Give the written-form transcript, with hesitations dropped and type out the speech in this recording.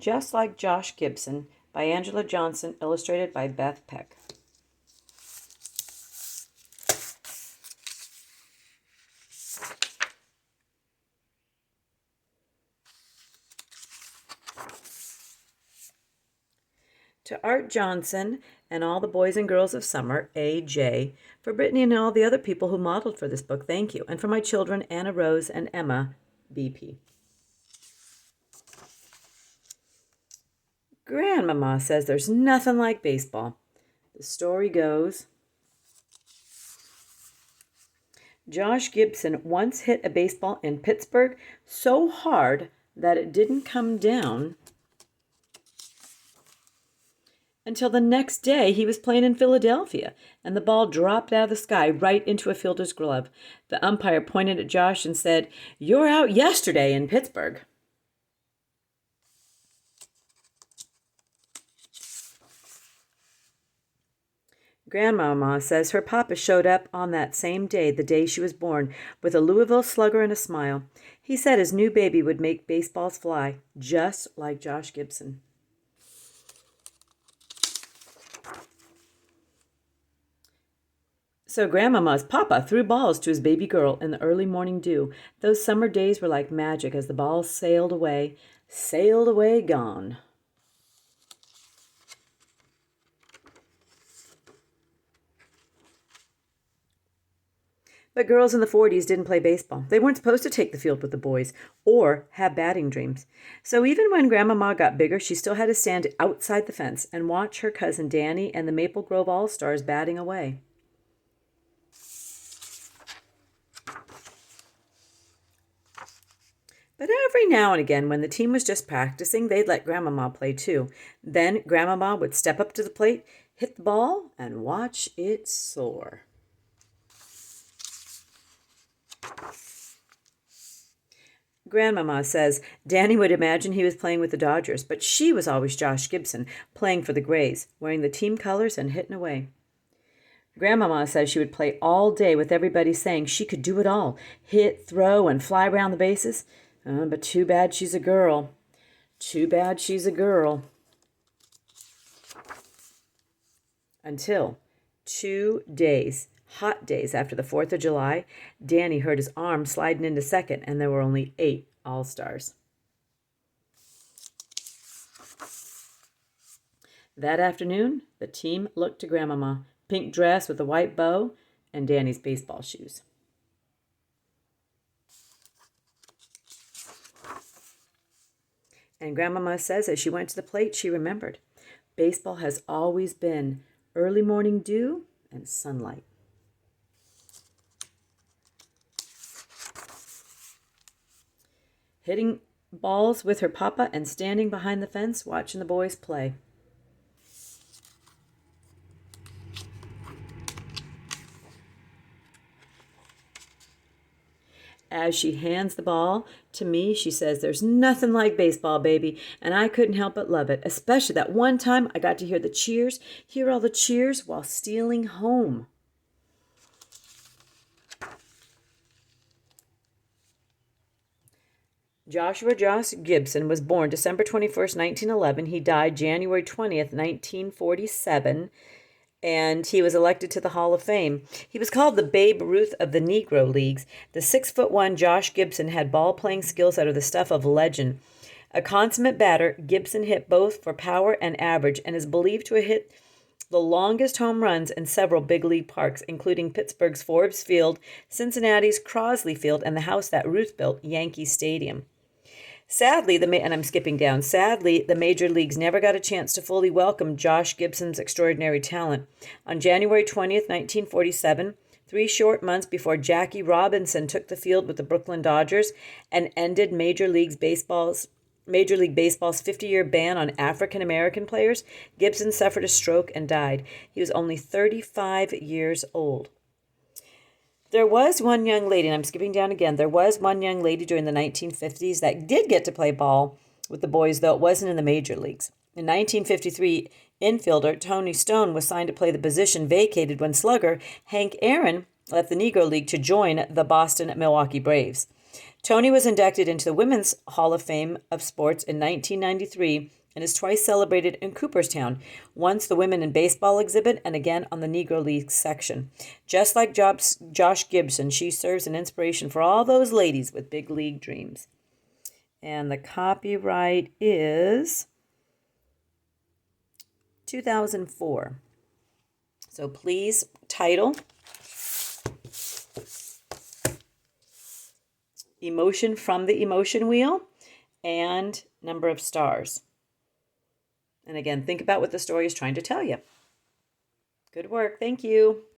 Just Like Josh Gibson by Angela Johnson, illustrated by Beth Peck. To Art Johnson and all the boys and girls of summer, A.J., for Brittany and all the other people who modeled for this book, thank you. And for my children, Anna Rose and Emma, B.P. Grandmama says there's nothing like baseball. The story goes, Josh Gibson once hit a baseball in Pittsburgh so hard that it didn't come down until the next day. He was playing in Philadelphia, and the ball dropped out of the sky right into a fielder's glove. The umpire pointed at Josh and said, "You're out yesterday in Pittsburgh." Grandmama says her papa showed up on that same day, the day she was born, with a Louisville Slugger and a smile. He said his new baby would make baseballs fly, just like Josh Gibson. So Grandmama's papa threw balls to his baby girl in the early morning dew. Those summer days were like magic as the balls sailed away, gone. But girls in the 40s didn't play baseball. They weren't supposed to take the field with the boys or have batting dreams. So even when Grandmama got bigger, she still had to stand outside the fence and watch her cousin Danny and the Maple Grove All-Stars batting away. But every now and again, when the team was just practicing, they'd let Grandmama play too. Then Grandmama would step up to the plate, hit the ball, and watch it soar. Grandmama says Danny would imagine he was playing with the Dodgers, but she was always Josh Gibson, playing for the Grays, wearing the team colors and hitting away. Grandmama says she would play all day with everybody saying she could do it all, hit, throw, and fly around the bases. But too bad she's a girl. Too bad she's a girl. Until 2 days, hot days after the 4th of July, Danny heard his arm sliding into second, and there were only 8 All-Stars. That afternoon, the team looked to Grandmama, pink dress with a white bow, and Danny's baseball shoes. And Grandmama says as she went to the plate, she remembered, baseball has always been early morning dew and sunlight. Hitting balls with her papa and standing behind the fence watching the boys play. As she hands the ball to me, she says, "There's nothing like baseball, baby," and I couldn't help but love it, especially that one time I got to hear all the cheers while stealing home. Joshua Josh Gibson was born December 21st, 1911. He died January 20th, 1947. And he was elected to the Hall of Fame. He was called the Babe Ruth of the Negro Leagues. The 6'1" Josh Gibson had ball-playing skills that are the stuff of legend. A consummate batter, Gibson hit both for power and average and is believed to have hit the longest home runs in several big league parks, including Pittsburgh's Forbes Field, Cincinnati's Crosley Field, and the house that Ruth built, Yankee Stadium. Sadly, the major leagues never got a chance to fully welcome Josh Gibson's extraordinary talent. On January 20th, 1947, 3 short months before Jackie Robinson took the field with the Brooklyn Dodgers and ended Major League Baseball's 50-year ban on African American players, Gibson suffered a stroke and died. He was only 35 years old. There was one young lady, and I'm skipping down again, there was one young lady during the 1950s that did get to play ball with the boys, though it wasn't in the major leagues. In 1953, infielder Tony Stone was signed to play the position vacated when slugger Hank Aaron left the Negro League to join the Boston Milwaukee Braves. Tony was inducted into the Women's Hall of Fame of Sports in 1993 and is twice celebrated in Cooperstown, once the Women in Baseball exhibit and again on the Negro League section. Just like Josh Gibson, she serves an inspiration for all those ladies with big league dreams. And the copyright is 2004. So please, title, emotion from the emotion wheel, and number of stars. And again, think about what the story is trying to tell you. Good work. Thank you.